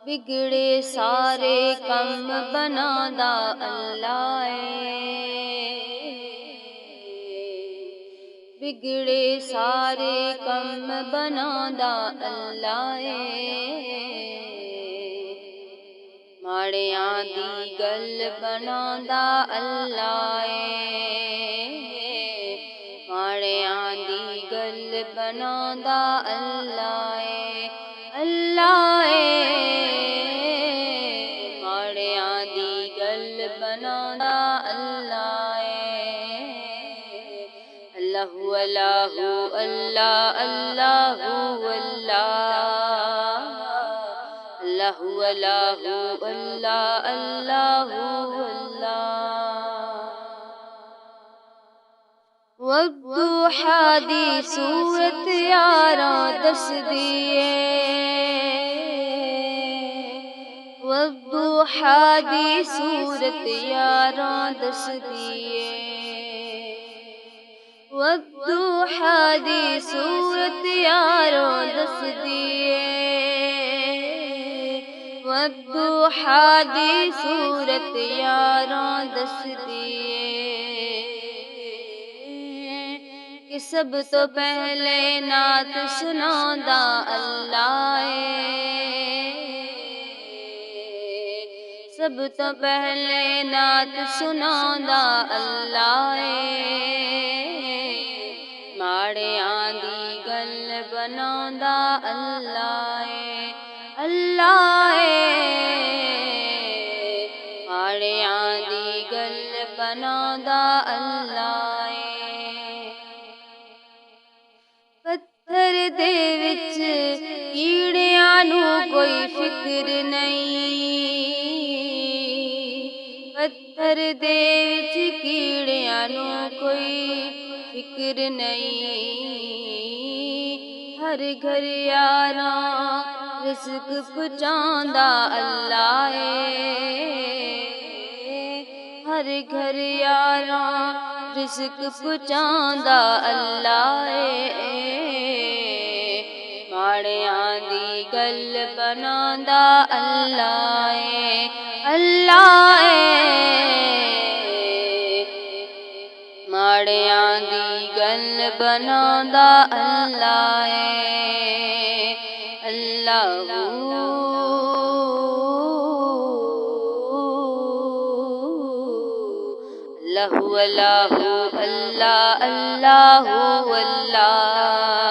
بگڑے سارے کم بنادا اللہ بگڑے سارے کم بنادا اللہ ماڑیاں دی گل بنادا اللہ ماڑیاں دی گل بنادا اللہ اللہ ماڑیاں دی گل بنادا اللہ اللہ اللہ اللہ اللہ اللہ اللہ اللہ اللہ والضحیٰ دی صورت یاراں دس دیے والضحیٰ دی صورت یاراں دس دیے والضحیٰ دی صورت یاراں دس دیے والضحیٰ دی صورت یاراں دس دیے کہ سب تو پہلے نعت سنادا اللہ سب تو پہلے نعت سنادا اللہ ماڑیاں دی گل بنادا اللہ اللہ ماڑیاں دی گل بنادا اللہ پتھر دے وچ کیڑیاں نو کوئی فکر نہیں پتھر دے وچ کیڑیاں نو کوئی فکر نہیں ہر گھر یاراں رزق پہنچاندا اللہ ہر گھر یاراں رزق پہنچاندا اللہ ماڑیاں دی گل بنادا اللہ اللہ ماڑیاں دی گل بنادا اللہ اللہ اللہ اللہ اللہ اللہ اللہ